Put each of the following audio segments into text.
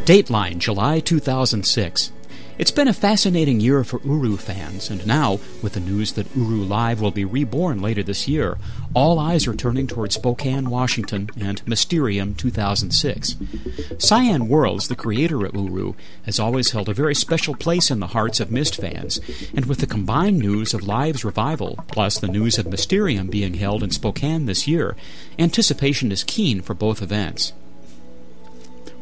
Dateline, July 2006. It's been a fascinating year for Uru fans, and now, with the news that Uru Live will be reborn later this year, all eyes are turning toward Spokane, Washington, and Mysterium 2006. Cyan Worlds, the creator of Uru, has always held a very special place in the hearts of Myst fans, and with the combined news of Live's revival, plus the news of Mysterium being held in Spokane this year, anticipation is keen for both events.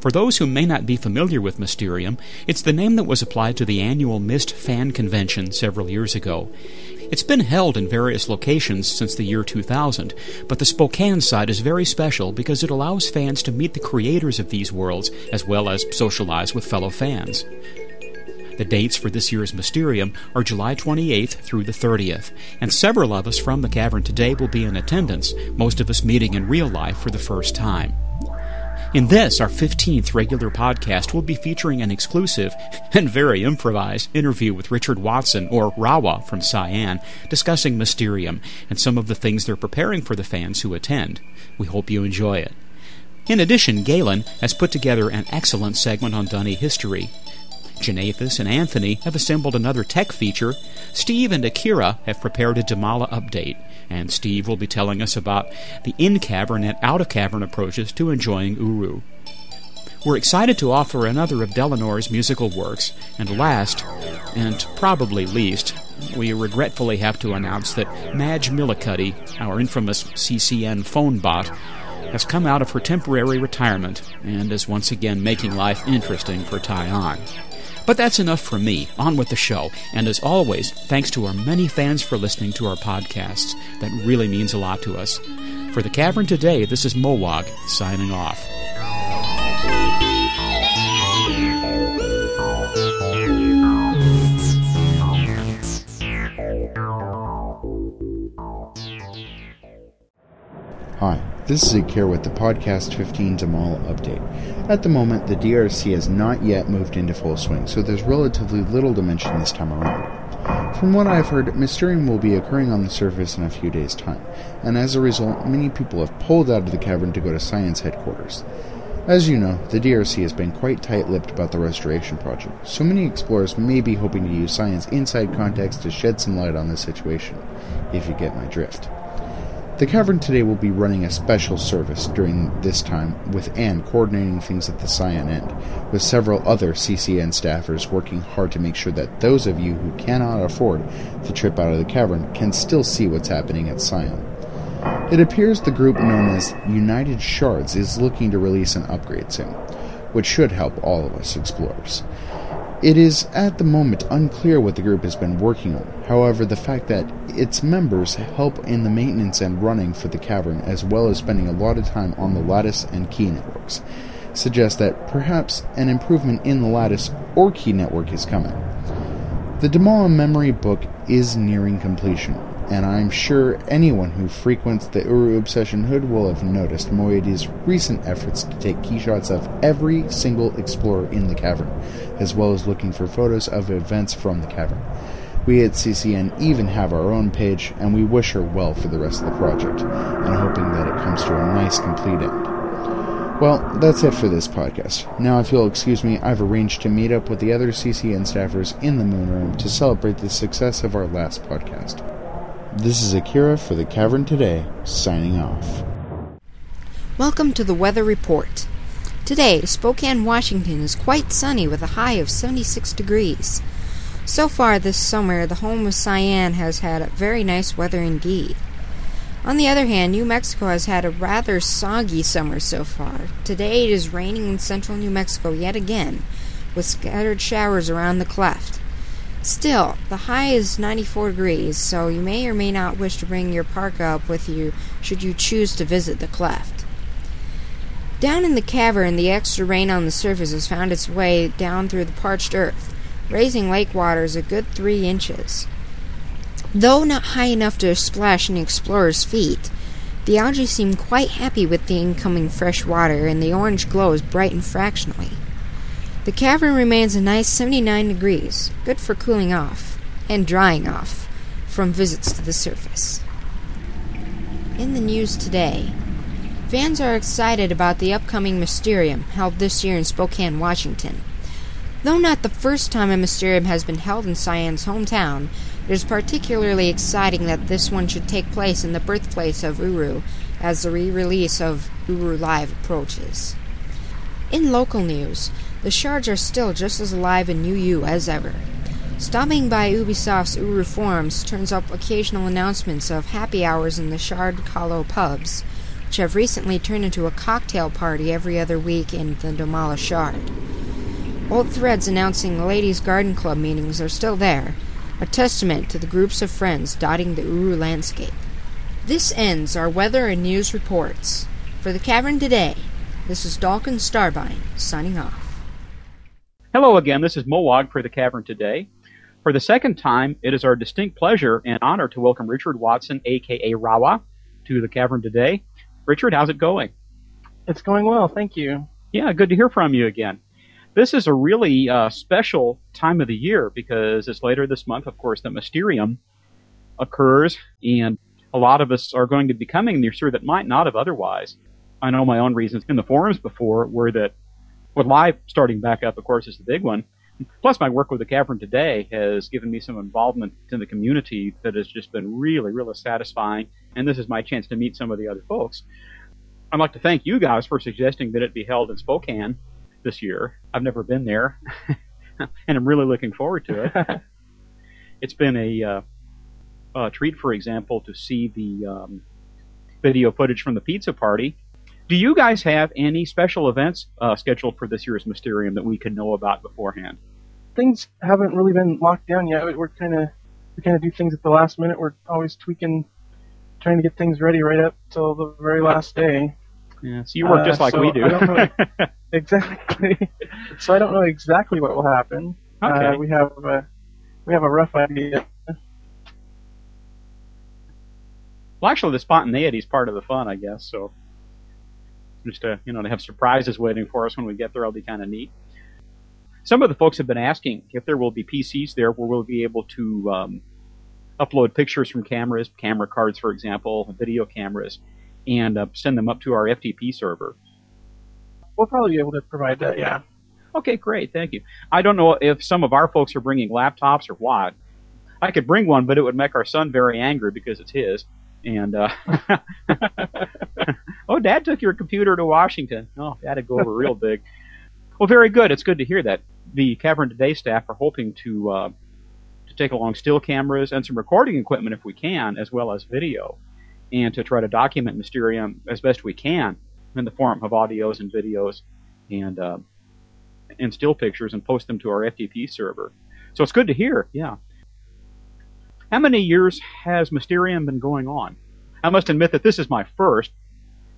For those who may not be familiar with Mysterium, it's the name that was applied to the annual Myst fan convention several years ago. It's been held in various locations since the year 2000, but the Spokane side is very special because it allows fans to meet the creators of these worlds as well as socialize with fellow fans. The dates for this year's Mysterium are July 28th through the 30th, and several of us from the Cavern today will be in attendance, most of us meeting in real life for the first time. In this, our 15th regular podcast, we'll be featuring an exclusive and very improvised interview with Richard Watson, or Rawa from Cyan, discussing Mysterium and some of the things they're preparing for the fans who attend. We hope you enjoy it. In addition, Galen has put together an excellent segment on Dunny history. Janathus and Anthony have assembled another tech feature. Steve and Akira have prepared a Damala update, and Steve will be telling us about the in-cavern and out-of-cavern approaches to enjoying Uru. We're excited to offer another of Delanor's musical works, and last, and probably least, we regretfully have to announce that Madge Millicuddy, our infamous CCN phone bot, has come out of her temporary retirement and is once again making life interesting for Tyon. But that's enough for me. On with the show. And as always, thanks to our many fans for listening to our podcasts. That really means a lot to us. For the Cavern today, this is Mowag, signing off. Hi, this is Akira with the Podcast 15 Damala update. At the moment, the DRC has not yet moved into full swing, so there's relatively little to mention this time around. From what I've heard, Mysterium will be occurring on the surface in a few days' time, and as a result, many people have pulled out of the cavern to go to Cyan's headquarters. As you know, the DRC has been quite tight-lipped about the restoration project, so many explorers may be hoping to use Cyan's inside contacts to shed some light on the situation, if you get my drift. The Cavern today will be running a special service during this time, with Anne coordinating things at the Cyan end, with several other CCN staffers working hard to make sure that those of you who cannot afford the trip out of the Cavern can still see what's happening at Cyan. It appears the group known as United Shards is looking to release an upgrade soon, which should help all of us explorers. It is, at the moment, unclear what the group has been working on. However, the fact that its members help in the maintenance and running for the Cavern, as well as spending a lot of time on the Lattice and Key networks, suggests that perhaps an improvement in the Lattice or Key network is coming. The Damala memory book is nearing completion, and I'm sure anyone who frequents the Uru Obsession Hood will have noticed Moiedy's recent efforts to take key shots of every single explorer in the Cavern, as well as looking for photos of events from the Cavern. We at CCN even have our own page, and we wish her well for the rest of the project, and hoping that it comes to a nice complete end. Well, that's it for this podcast. Now, if you'll excuse me, I've arranged to meet up with the other CCN staffers in the Moon Room to celebrate the success of our last podcast. This is Akira for the Cavern Today, signing off. Welcome to the Weather Report. Today, Spokane, Washington is quite sunny with a high of 76 degrees. So far this summer, the home of Cyan has had very nice weather indeed. On the other hand, New Mexico has had a rather soggy summer so far. Today it is raining in central New Mexico yet again, with scattered showers around the cleft. Still, the high is 94 degrees, so you may or may not wish to bring your parka up with you should you choose to visit the cleft. Down in the cavern, the extra rain on the surface has found its way down through the parched earth, raising lake waters a good 3 inches. Though not high enough to splash an explorer's feet, the algae seem quite happy with the incoming fresh water, and the orange glows brighten fractionally. The cavern remains a nice 79 degrees, good for cooling off, and drying off, from visits to the surface. In the news today, fans are excited about the upcoming Mysterium held this year in Spokane, Washington. Though not the first time a Mysterium has been held in Cyan's hometown, it is particularly exciting that this one should take place in the birthplace of Uru as the re-release of Uru Live approaches. In local news, the Shards are still just as alive in UU as ever. Stopping by Ubisoft's Uru forums turns up occasional announcements of happy hours in the Shard Hollow pubs, which have recently turned into a cocktail party every other week in the demolished Shard. Old threads announcing Ladies' Garden Club meetings are still there, a testament to the groups of friends dotting the Uru landscape. This ends our weather and news reports. For the Cavern Today, this is Dalkin Starbine, signing off. Hello again, this is Mowag for the Cavern Today. For the second time, it is our distinct pleasure and honor to welcome Richard Watson, a.k.a. Rawa, to the Cavern Today. Richard, how's it going? It's going well, thank you. Yeah, good to hear from you again. This is a really special time of the year because it's later this month, of course, that Mysterium occurs, and a lot of us are going to be coming this year that might not have otherwise. I know my own reasons in the forums before were that, with Live starting back up, of course, is the big one. Plus, my work with the Cavern Today has given me some involvement in the community that has just been really, really satisfying, and this is my chance to meet some of the other folks. I'd like to thank you guys for suggesting that it be held in Spokane this year. I've never been there, and I'm really looking forward to it. It's been a treat, for example, to see the video footage from the pizza party. Do you guys have any special events scheduled for this year's Mysterium that we can know about beforehand? Things haven't really been locked down yet. We kind of do things at the last minute. We're always tweaking, trying to get things ready right up till the very last day. Yeah, so you work just like so we do. I don't know exactly. So I don't know exactly what will happen. Okay. We have a rough idea. Well, actually, the spontaneity is part of the fun, I guess. So just to have surprises waiting for us when we get there, will be kind of neat. Some of the folks have been asking if there will be PCs there where we'll be able to upload pictures from cameras, camera cards, for example, video cameras, and send them up to our FTP server. We'll probably be able to provide that, yeah. Okay, great, thank you. I don't know if some of our folks are bringing laptops or what. I could bring one, but it would make our son very angry because it's his. And oh, Dad took your computer to Washington. Oh, that'd go over real big. Well, very good. It's good to hear that. The Cavern Today staff are hoping to take along still cameras and some recording equipment if we can, as well as video, and to try to document Mysterium as best we can in the form of audios and videos and still pictures and post them to our FTP server. So it's good to hear, yeah. How many years has Mysterium been going on? I must admit that this is my first,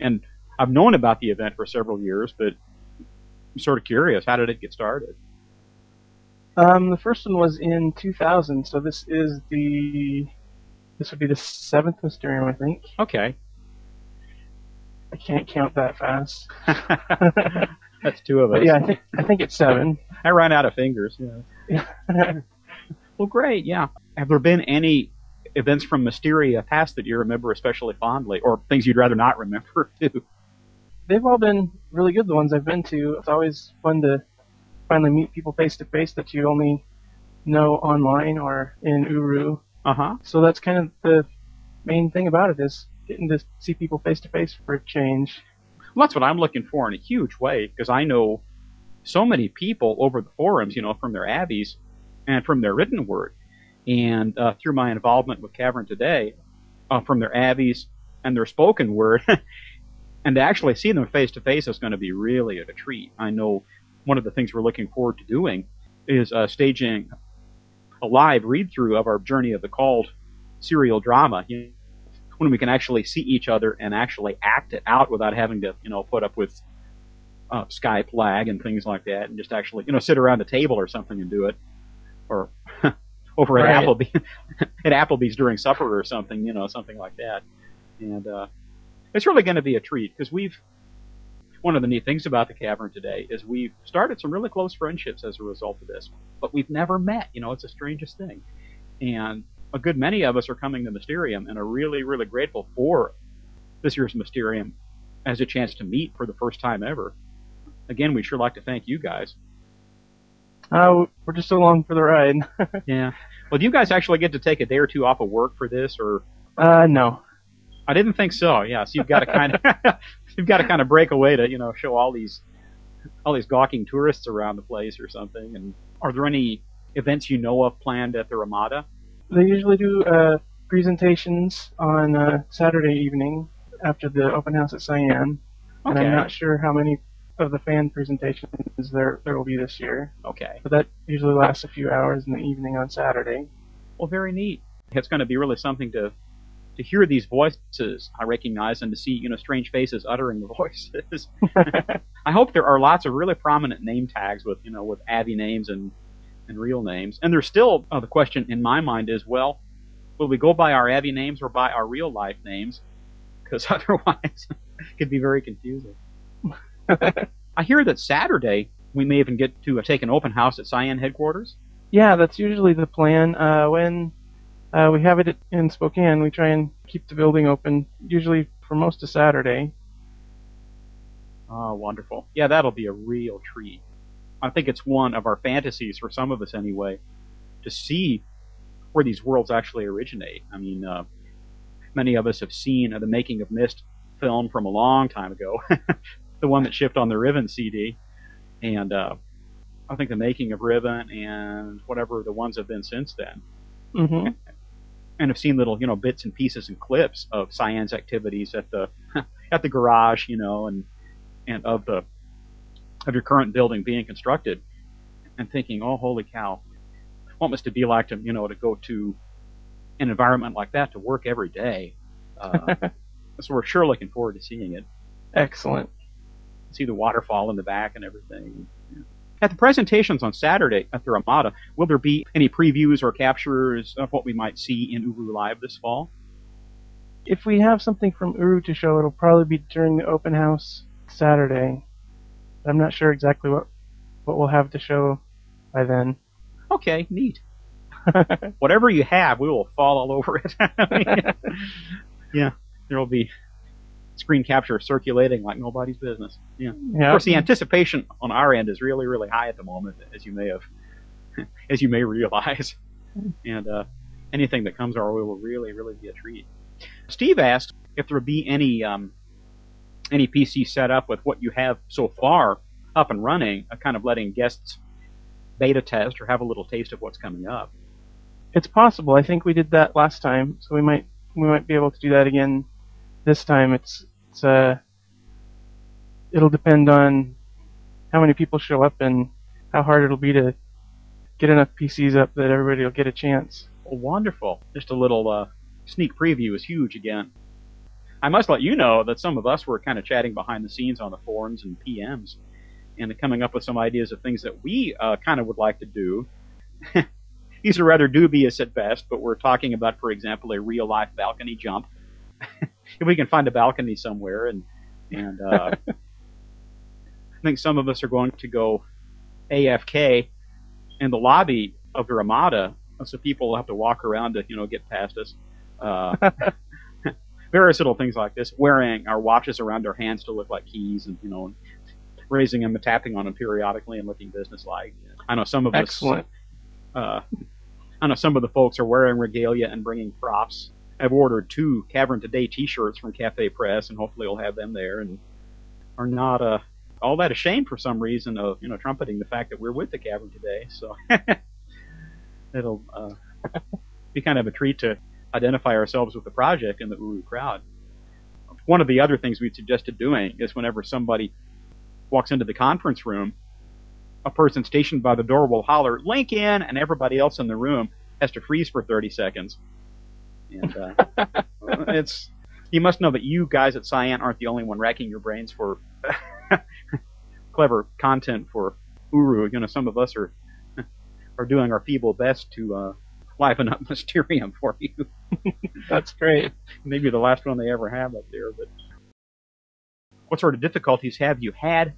and I've known about the event for several years, but I'm sort of curious. How did it get started? The first one was in 2000, so this would be the 7th Mysterium, I think. Okay. I can't count that fast. That's two of us. But yeah, I think it's 7. I ran out of fingers. Yeah. Well, great, yeah. Have there been any events from Mysteria past that you remember especially fondly, or things you'd rather not remember, too? They've all been really good, the ones I've been to. It's always fun to finally meet people face-to-face that you only know online or in Uru. Uh-huh. So that's kind of the main thing about it, is getting to see people face-to-face for a change. Well, that's what I'm looking for in a huge way, because I know so many people over the forums, from their abbeys and from their written word, and through my involvement with Cavern Today, from their abbeys and their spoken word, and to actually see them face-to-face is going to be really a treat. I know one of the things we're looking forward to doing is staging a live read-through of our Journey of the Called serial drama, when we can actually see each other and actually act it out without having to, put up with Skype lag and things like that, and just actually, sit around a table or something and do it, or over at Applebee's during supper or something, something like that. And it's really going to be a treat, because one of the neat things about the Cavern Today is we've started some really close friendships as a result of this, but we've never met. It's the strangest thing. And a good many of us are coming to Mysterium and are really, really grateful for this year's Mysterium as a chance to meet for the first time ever. Again, we'd sure like to thank you guys. We're just along for the ride. Yeah. Well, do you guys actually get to take a day or two off of work for this, or? No. I didn't think so. Yeah, so you've got to kind of break away to show all these gawking tourists around the place or something. And are there any events you know of planned at the Ramada? They usually do presentations on Saturday evening after the open house at Cyan. And Okay. I'm not sure how many of the fan presentations there will be this year. Okay. But that usually lasts a few hours in the evening on Saturday. Well, very neat. It's going to be really something to hear these voices I recognize and to see strange faces uttering the voices. I hope there are lots of really prominent name tags with Abbey names and real names. And there's still the question in my mind is, well, will we go by our Abbey names or by our real life names? Because otherwise it could be very confusing. I hear that Saturday we may even get to take an open house at Cyan headquarters. Yeah, that's usually the plan. When we have it in Spokane, we try and keep the building open, usually for most of Saturday. Oh, wonderful. Yeah, that'll be a real treat. I think it's one of our fantasies, for some of us anyway, to see where these worlds actually originate. I mean, many of us have seen the Making of Mist film from a long time ago, the one that shipped on the Riven CD, and I think the Making of Riven and whatever the ones have been since then. Mm-hmm. And have seen little, bits and pieces and clips of Cyan's activities at the garage, and of your current building being constructed, and thinking, oh, holy cow, what must it be like to go to an environment like that to work every day? So we're sure looking forward to seeing it. Excellent. See the waterfall in the back and everything. Yeah. At the presentations on Saturday at the Ramada, will there be any previews or captures of what we might see in Uru Live this fall? If we have something from Uru to show, it'll probably be during the open house Saturday. I'm not sure exactly what we'll have to show by then. Okay, neat. Whatever you have, we will fall all over it. Yeah, there will be screen capture circulating like nobody's business. Yeah. Of course, the anticipation on our end is really, really high at the moment, as you may realize. And anything that comes our way will really, really be a treat. Steve asked if there would be any PC set up with what you have so far up and running, kind of letting guests beta test or have a little taste of what's coming up. It's possible. I think we did that last time, so we might be able to do that again this time. It'll depend on how many people show up and how hard it'll be to get enough PCs up that everybody will get a chance. Oh, wonderful. Just a little sneak preview is huge again. I must let you know that some of us were kind of chatting behind the scenes on the forums and PMs and coming up with some ideas of things that we kind of would like to do. These are rather dubious at best, but we're talking about, for example, a real-life balcony jump. If we can find a balcony somewhere, and I think some of us are going to go AFK in the lobby of the Ramada, so people will have to walk around to get past us. Various little things like this, wearing our watches around our hands to look like keys, and raising them and tapping on them periodically and looking businesslike. I know some of Excellent. I know some of the folks are wearing regalia and bringing props. I've ordered 2 Cavern Today T-shirts from Cafe Press, and hopefully we'll have them there, and are not all that ashamed for some reason of trumpeting the fact that we're with the Cavern Today. So it'll be kind of a treat to identify ourselves with the project and the Uru crowd. One of the other things we suggested doing is whenever somebody walks into the conference room, a person stationed by the door will holler, "Link in," and everybody else in the room has to freeze for 30 seconds. And you must know that you guys at Cyan aren't the only one racking your brains for clever content for Uru. Some of us are doing our feeble best to liven up Mysterium for you. That's great. Maybe the last one they ever have up there. But what sort of difficulties have you had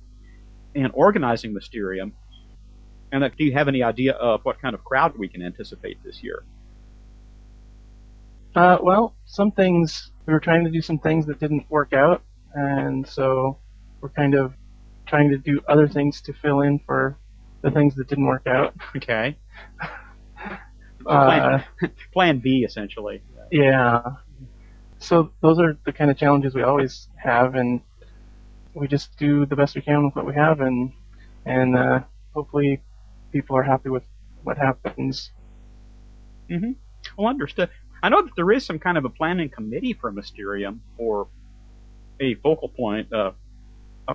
in organizing Mysterium? And do you have any idea of what kind of crowd we can anticipate this year? Well, some things, we were trying to do some things that didn't work out, and so we're kind of trying to do other things to fill in for the things that didn't work out. Okay. Plan B, essentially. Yeah. So those are the kind of challenges we always have, and we just do the best we can with what we have, and hopefully people are happy with what happens. Mm-hmm. Well, understood. I know that there is some kind of a planning committee for Mysterium, or a focal point, a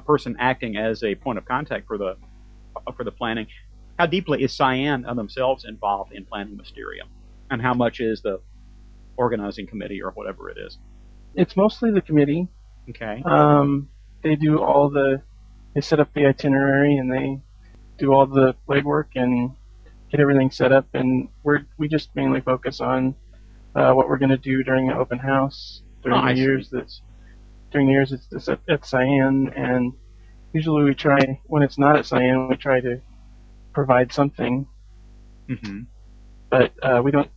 person acting as a point of contact for the planning. How deeply is Cyan themselves involved in planning Mysterium, and how much is the organizing committee or whatever it is? It's mostly the committee. Okay. They do they set up the itinerary, and they do all the legwork and get everything set up, and we just mainly focus on what we're going to do during the open house during the years it's at Cyan, and usually we try, when it's not at Cyan, we try to provide something. Mm-hmm. But we don't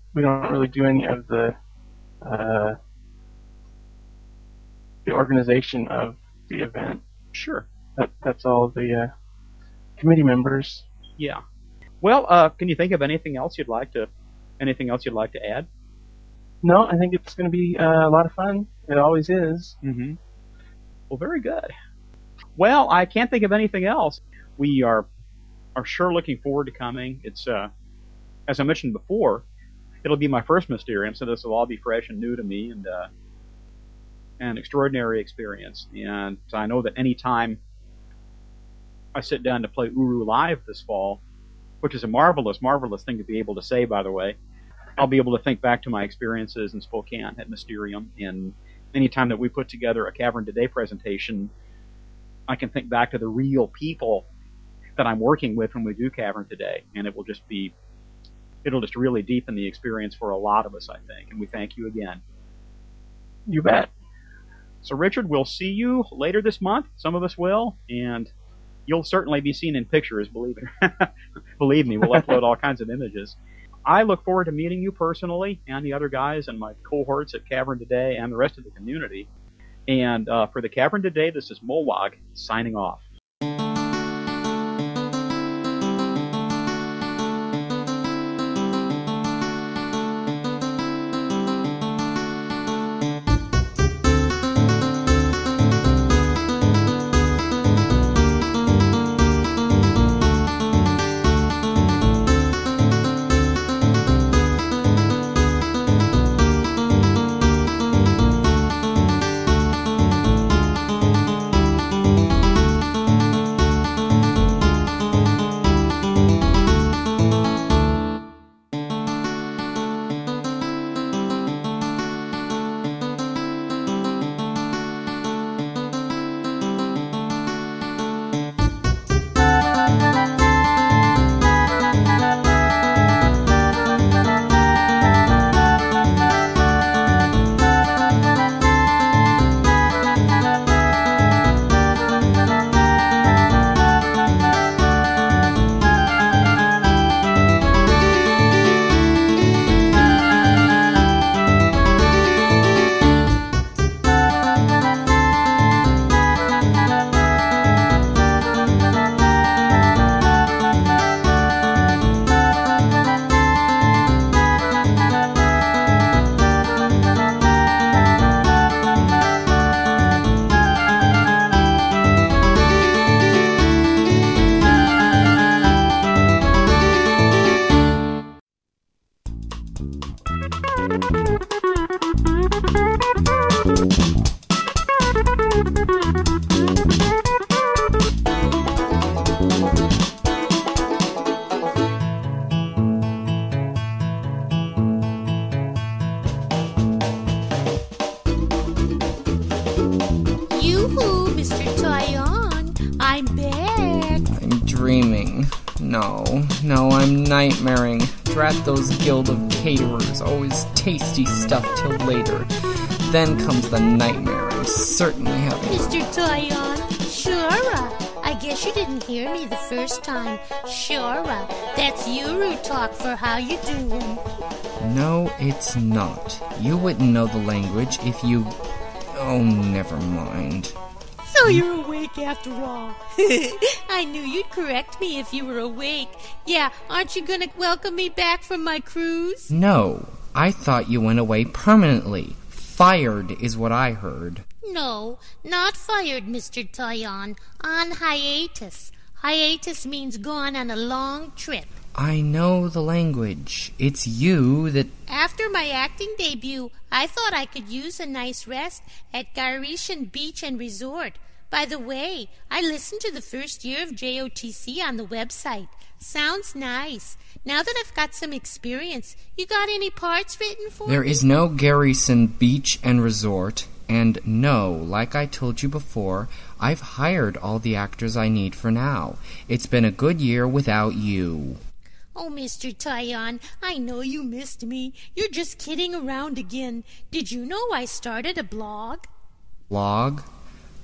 really do any of the organization of the event. Sure. That's all the committee members. Yeah. Well, can you think of anything else you'd like to add? No, I think it's going to be a lot of fun. It always is. Mm-hmm. Well, very good. Well, I can't think of anything else. We are sure looking forward to coming. It's as I mentioned before, it'll be my first Mysterium, so this will all be fresh and new to me, and an extraordinary experience. And I know that any time I sit down to play Uru live this fall, which is a marvelous, marvelous thing to be able to say, by the way, I'll be able to think back to my experiences in Spokane at Mysterium. And any time that we put together a Cavern Today presentation, I can think back to the real people that I'm working with when we do Cavern Today, and it'll just really deepen the experience for a lot of us, I think. And we thank you again. You bet. So, Richard, we'll see you later this month. Some of us will, and you'll certainly be seen in pictures, believe me, we'll upload all kinds of images. I look forward to meeting you personally and the other guys and my cohorts at Cavern Today and the rest of the community. And for the Cavern Today, this is Molwag signing off. Yoo-hoo, Mr. Tyon. I'm back. I'm dreaming. No, I'm nightmaring. Drat those guild of caterers, always tasty stuff till later. Then comes the nightmare. I'm certainly having... Mr. Tyon, sure. I guess you didn't hear me the first time. Sure. That's Uru talk for how you doing. No, it's not. You wouldn't know the language if you... Oh, never mind. So you're awake after all. I knew you'd correct me if you were awake. Yeah, aren't you gonna welcome me back from my cruise? No, I thought you went away permanently. Fired is what I heard. No, not fired, Mr. Tyon. On hiatus. Hiatus means gone on a long trip. I know the language. It's you that... After my acting debut, I thought I could use a nice rest at Garishon Beach and Resort. By the way, I listened to the first year of JOTC on the website. Sounds nice. Now that I've got some experience, you got any parts written for me? There is no Garrison Beach and Resort, and no, like I told you before, I've hired all the actors I need for now. It's been a good year without you. Oh, Mr. Tyon, I know you missed me. You're just kidding around again. Did you know I started a blog? Blog?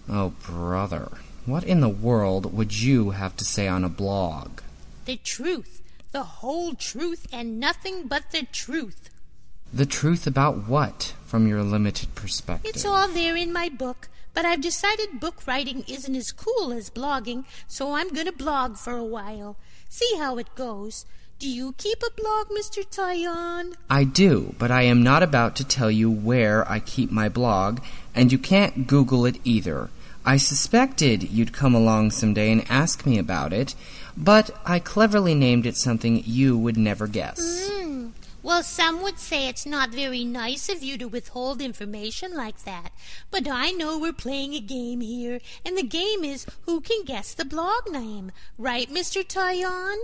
Oh, brother. What in the world would you have to say on a blog? The truth. The whole truth and nothing but the truth. The truth about what, from your limited perspective? It's all there in my book, but I've decided book writing isn't as cool as blogging, so I'm going to blog for a while. See how it goes. Do you keep a blog, Mr. Tyon? I do, but I am not about to tell you where I keep my blog, and you can't Google it either. I suspected you'd come along someday and ask me about it, but I cleverly named it something you would never guess. Well, some would say it's not very nice of you to withhold information like that. But I know we're playing a game here, and the game is who can guess the blog name. Right, Mr. Tyon?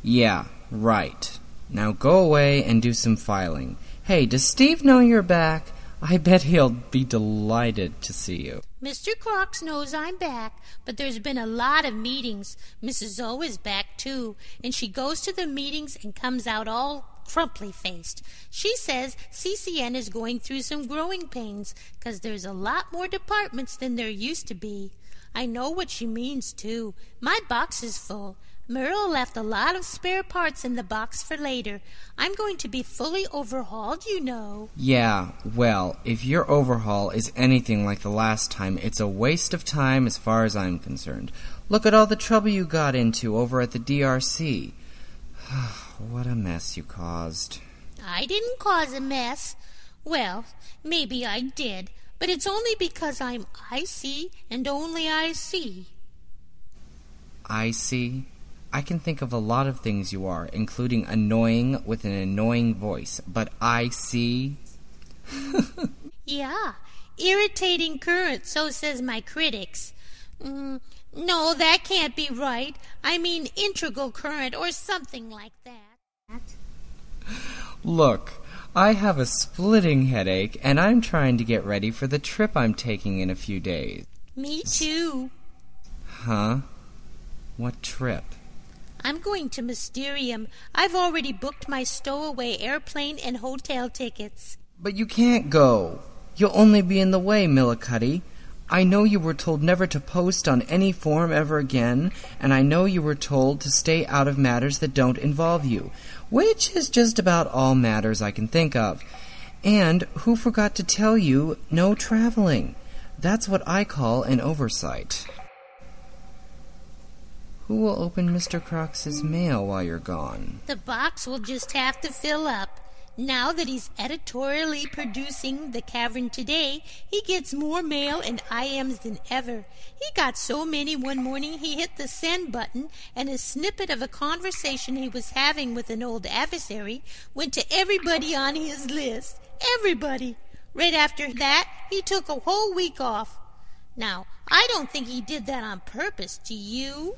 Yeah, right. Now go away and do some filing. Hey, does Steve know you're back? I bet he'll be delighted to see you. Mr. Crocs knows I'm back, but there's been a lot of meetings. Mrs. O is back, too, and she goes to the meetings and comes out all crumply-faced. She says CCN is going through some growing pains, 'cause there's a lot more departments than there used to be. I know what she means, too. My box is full. Merle left a lot of spare parts in the box for later. I'm going to be fully overhauled, you know. Yeah, well, if your overhaul is anything like the last time, it's a waste of time as far as I'm concerned. Look at all the trouble you got into over at the DRC. What a mess you caused. I didn't cause a mess. Well, maybe I did, but it's only because I'm icy and only I see. Icy? I can think of a lot of things you are, including annoying with an annoying voice, but I see. Yeah, irritating current, so says my critics. No, that can't be right. I mean integral current or something like that. Look, I have a splitting headache, and I'm trying to get ready for the trip I'm taking in a few days. Me too. Huh? What trip? I'm going to Mysterium. I've already booked my stowaway airplane and hotel tickets. But you can't go. You'll only be in the way, Millicuddy. I know you were told never to post on any forum ever again, and I know you were told to stay out of matters that don't involve you, which is just about all matters I can think of. And who forgot to tell you no traveling? That's what I call an oversight. Who will open Mr. Crocs's mail while you're gone? The box will just have to fill up. Now that he's editorially producing The Cavern Today, he gets more mail and IMs than ever. He got so many one morning he hit the send button, and a snippet of a conversation he was having with an old adversary went to everybody on his list. Everybody! Right after that, he took a whole week off. Now, I don't think he did that on purpose, do you?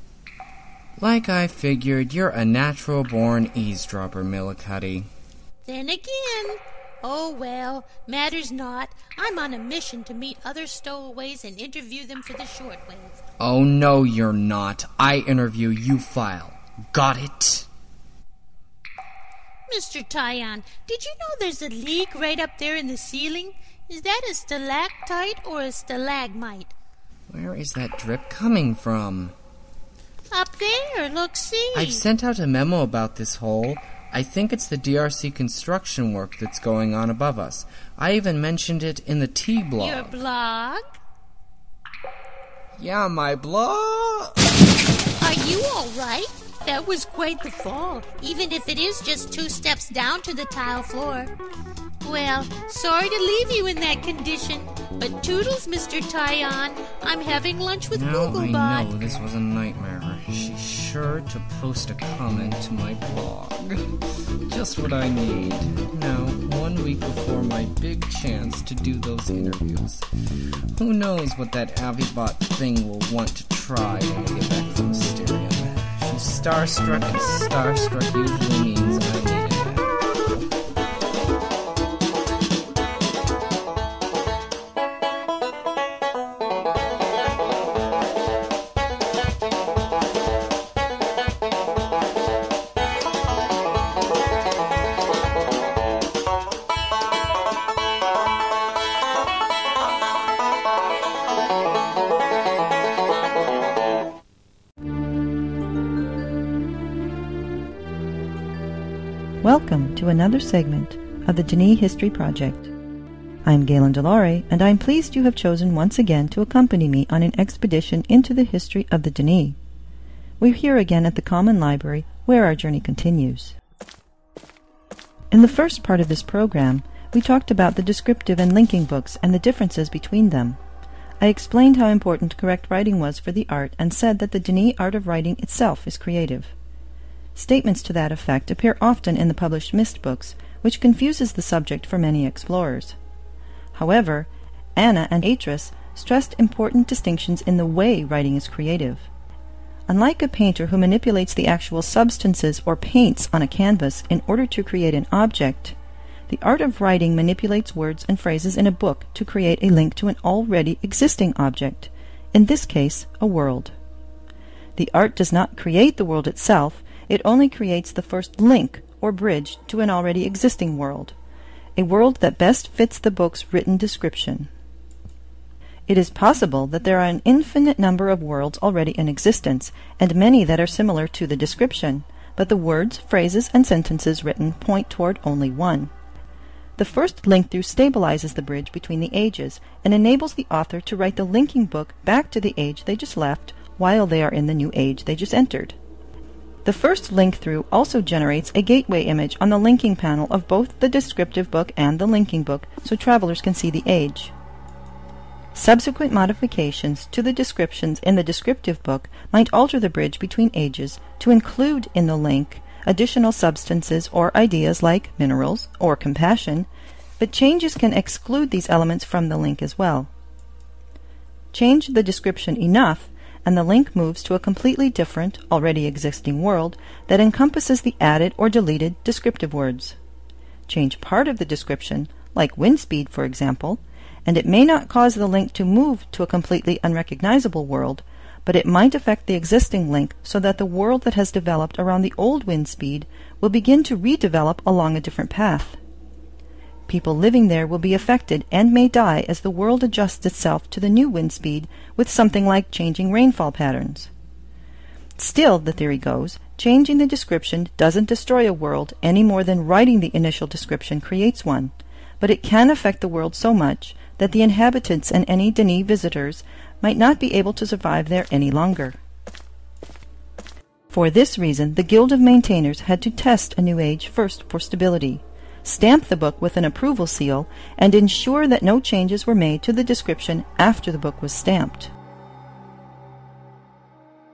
Like I figured, you're a natural-born eavesdropper, Millicuddy. Then again, oh well, matters not. I'm on a mission to meet other stowaways and interview them for the shortwave. Oh, no, you're not. I interview, you file. Got it? Mr. Tyon, did you know there's a leak right up there in the ceiling? Is that a stalactite or a stalagmite? Where is that drip coming from? Up there, look, see. I've sent out a memo about this hole. I think it's the DRC construction work that's going on above us. I even mentioned it in the T blog. Your blog? Yeah, my blog. Are you all right? That was quite the fall, even if it is just 2 steps down to the tile floor. Well, sorry to leave you in that condition, but toodles, Mr. Tyon. I'm having lunch with Googlebot. Now I know this was a nightmare. She's sure to post a comment to my blog. Just what I need. Now, 1 week before my big chance to do those interviews. Who knows what that Avibot thing will want to try when we get back from Mysterium. She's starstruck, and starstruck usually means I need it. Welcome to another segment of the Denis History Project. I'm Galen Delore, and I'm pleased you have chosen once again to accompany me on an expedition into the history of the Denis. We're here again at the Common Library, where our journey continues. In the first part of this program, we talked about the descriptive and linking books and the differences between them. I explained how important correct writing was for the art and said that the Denis art of writing itself is creative. Statements to that effect appear often in the published Mist books, which confuses the subject for many explorers. However, Anna and Atris stressed important distinctions in the way writing is creative. Unlike a painter who manipulates the actual substances or paints on a canvas in order to create an object, the art of writing manipulates words and phrases in a book to create a link to an already existing object, in this case, a world. The art does not create the world itself, it only creates the first link or bridge to an already existing world, a world that best fits the book's written description. It is possible that there are an infinite number of worlds already in existence, and many that are similar to the description, but the words, phrases, and sentences written point toward only one. The first link-through stabilizes the bridge between the ages and enables the author to write the linking book back to the age they just left while they are in the new age they just entered. The first link-through also generates a gateway image on the linking panel of both the descriptive book and the linking book, so travelers can see the age. Subsequent modifications to the descriptions in the descriptive book might alter the bridge between ages to include in the link additional substances or ideas like minerals or compassion, but changes can exclude these elements from the link as well. Change the description enough, and the link moves to a completely different, already existing world that encompasses the added or deleted descriptive words. Change part of the description, like wind speed for example, and it may not cause the link to move to a completely unrecognizable world, but it might affect the existing link so that the world that has developed around the old wind speed will begin to redevelop along a different path. People living there will be affected and may die as the world adjusts itself to the new wind speed with something like changing rainfall patterns. Still, the theory goes, changing the description doesn't destroy a world any more than writing the initial description creates one, but it can affect the world so much that the inhabitants and any Denis visitors might not be able to survive there any longer. For this reason, the Guild of Maintainers had to test a new age first for stability, stamp the book with an approval seal, and ensure that no changes were made to the description after the book was stamped.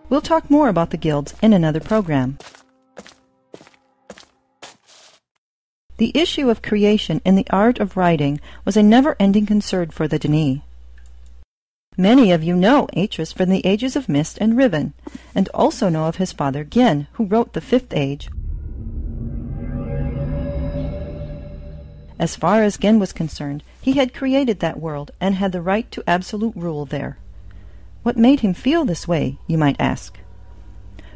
We'll talk more about the guilds in another program. The issue of creation in the art of writing was a never-ending concern for the Denis. Many of you know Atris from the Ages of Mist and Riven, and also know of his father Gien, who wrote the Fifth Age. As far as Gien was concerned, he had created that world and had the right to absolute rule there. What made him feel this way, you might ask?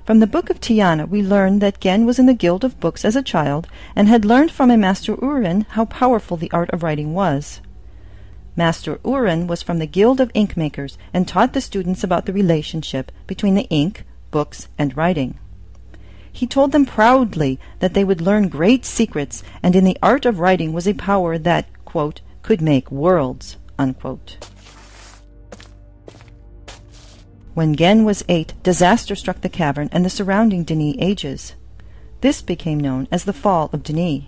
From the Book of Tiana we learn that Gien was in the Guild of Books as a child and had learned from a Master Uren how powerful the art of writing was. Master Uren was from the Guild of Inkmakers and taught the students about the relationship between the ink, books, and writing. He told them proudly that they would learn great secrets, and in the art of writing was a power that, quote, could make worlds, unquote. When Gen was 8, disaster struck the cavern and the surrounding Denis ages. This became known as the Fall of Denis.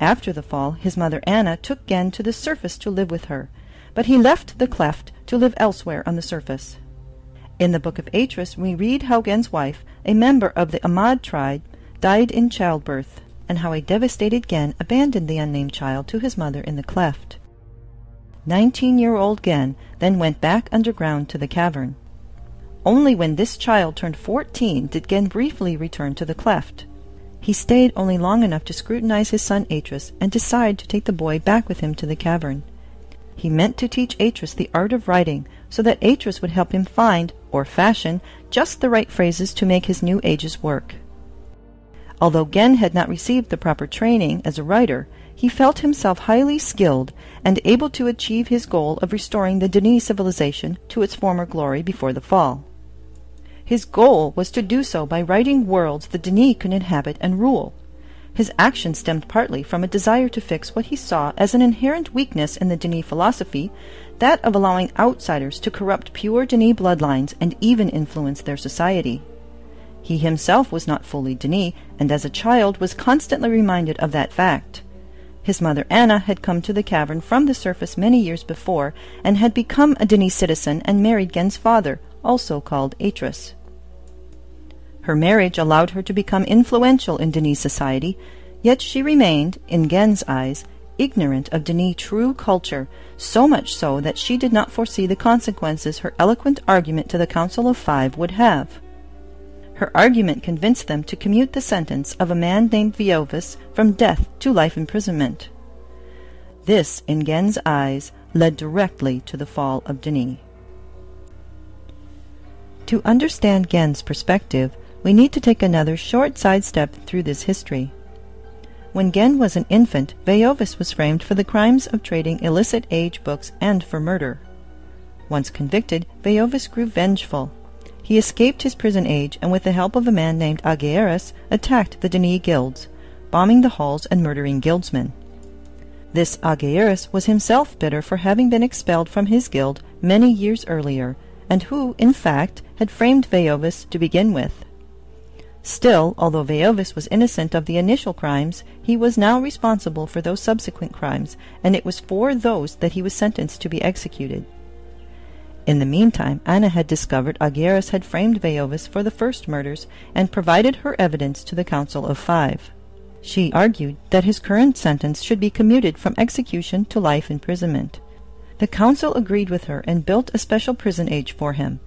After the fall, his mother Anna took Gen to the surface to live with her, but he left the cleft to live elsewhere on the surface. In the Book of Atris, we read how Gen's wife, a member of the Ahmad tribe, died in childbirth, and how a devastated Gen abandoned the unnamed child to his mother in the cleft. 19-year-old Gen then went back underground to the cavern. Only when this child turned 14 did Gen briefly return to the cleft. He stayed only long enough to scrutinize his son Atris and decide to take the boy back with him to the cavern. He meant to teach Atris the art of writing so that Atris would help him find, or fashion, just the right phrases to make his new age's work. Although Gen had not received the proper training as a writer, he felt himself highly skilled and able to achieve his goal of restoring the Denis civilization to its former glory before the fall. His goal was to do so by writing worlds the Denis could inhabit and rule. His action stemmed partly from a desire to fix what he saw as an inherent weakness in the Denis philosophy, that of allowing outsiders to corrupt pure Denis bloodlines and even influence their society. He himself was not fully Denis, and as a child was constantly reminded of that fact. His mother Anna had come to the cavern from the surface many years before, and had become a Denis citizen and married Gen's father, also called Atris. Her marriage allowed her to become influential in Denis society, yet she remained, in Gen's eyes, ignorant of Denis' true culture, so much so that she did not foresee the consequences her eloquent argument to the Council of Five would have. Her argument convinced them to commute the sentence of a man named Veiovis from death to life imprisonment. This, in Gen's eyes, led directly to the fall of Denis. To understand Gen's perspective, we need to take another short sidestep through this history. When Gen was an infant, Veiovis was framed for the crimes of trading illicit age books and for murder. Once convicted, Veiovis grew vengeful. He escaped his prison age and with the help of a man named Ageras attacked the Denis guilds, bombing the halls and murdering guildsmen. This Ageras was himself bitter for having been expelled from his guild many years earlier, and who, in fact, had framed Veiovis to begin with. Still, although Veiovis was innocent of the initial crimes, he was now responsible for those subsequent crimes, and it was for those that he was sentenced to be executed. In the meantime, Anna had discovered Ageras had framed Veiovis for the first murders and provided her evidence to the Council of Five. She argued that his current sentence should be commuted from execution to life imprisonment. The council agreed with her and built a special prison age for him,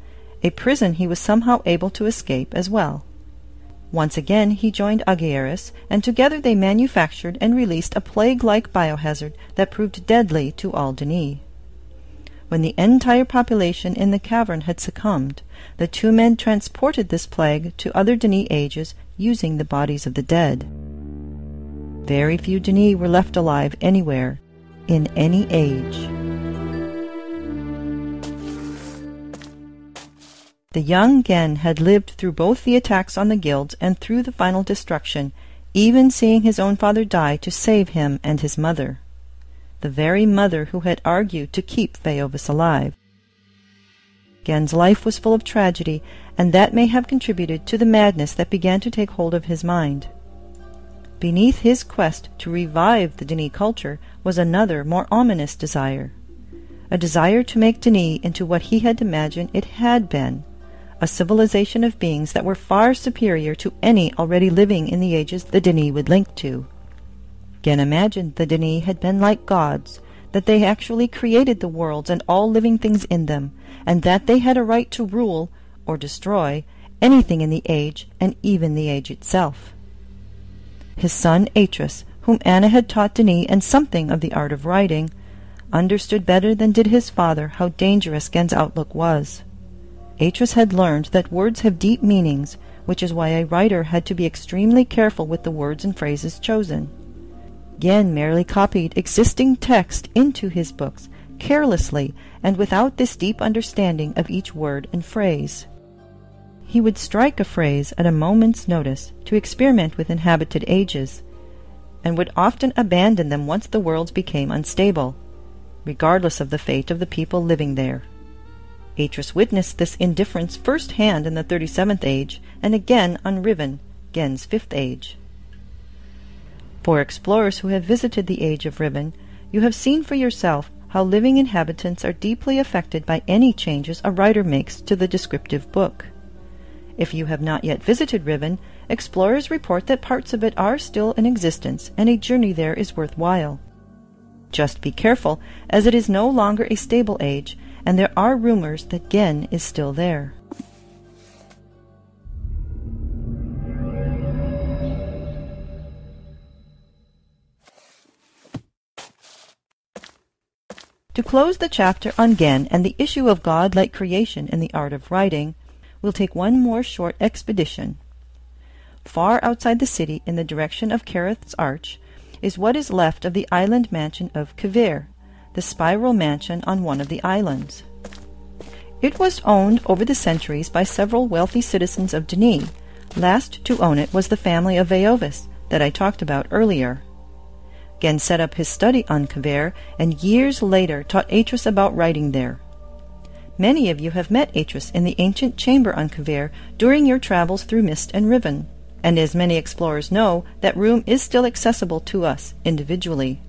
a prison he was somehow able to escape as well. Once again he joined Ageras, and together they manufactured and released a plague-like biohazard that proved deadly to all Denis. When the entire population in the cavern had succumbed, the two men transported this plague to other Denis ages using the bodies of the dead. Very few Denis were left alive anywhere, in any age. The young Gen had lived through both the attacks on the guilds and through the final destruction, even seeing his own father die to save him and his mother, the very mother who had argued to keep Veiovis alive. Gen's life was full of tragedy, and that may have contributed to the madness that began to take hold of his mind. Beneath his quest to revive the Denis culture was another, more ominous desire. A desire to make Denis into what he had imagined it had been, a civilization of beings that were far superior to any already living in the ages the Denis would link to. Gen imagined the Denis had been like gods, that they actually created the worlds and all living things in them, and that they had a right to rule, or destroy, anything in the age, and even the age itself. His son Atris, whom Anna had taught Denis and something of the art of writing, understood better than did his father how dangerous Gen's outlook was. Atris had learned that words have deep meanings, which is why a writer had to be extremely careful with the words and phrases chosen. Gen merely copied existing text into his books, carelessly and without this deep understanding of each word and phrase. He would strike a phrase at a moment's notice to experiment with inhabited ages, and would often abandon them once the worlds became unstable, regardless of the fate of the people living there. Atris witnessed this indifference first-hand in the 37th Age, and again on Riven, Gen's 5th Age. For explorers who have visited the Age of Riven, you have seen for yourself how living inhabitants are deeply affected by any changes a writer makes to the descriptive book. If you have not yet visited Riven, explorers report that parts of it are still in existence, and a journey there is worthwhile. Just be careful, as it is no longer a stable age, and there are rumors that Gen is still there. To close the chapter on Gen and the issue of godlike creation in the art of writing, we'll take one more short expedition. Far outside the city, in the direction of Kerith's Arch, is what is left of the island mansion of Kveir, the spiral mansion on one of the islands. It was owned over the centuries by several wealthy citizens of Denis. Last to own it was the family of Veovis that I talked about earlier. Gen set up his study on Kveir, and years later taught Atris about writing there. Many of you have met Atris in the ancient chamber on Kveir during your travels through Mist and Riven, and as many explorers know, that room is still accessible to us individually.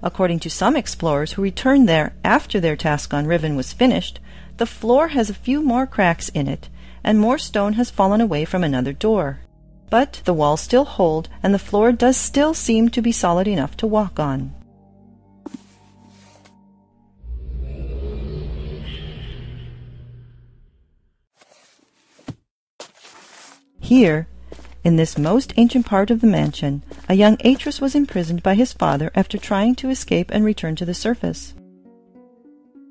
According to some explorers who returned there after their task on Riven was finished, the floor has a few more cracks in it, and more stone has fallen away from another door. But the walls still hold, and the floor does still seem to be solid enough to walk on. Here, in this most ancient part of the mansion, a young Atris was imprisoned by his father after trying to escape and return to the surface.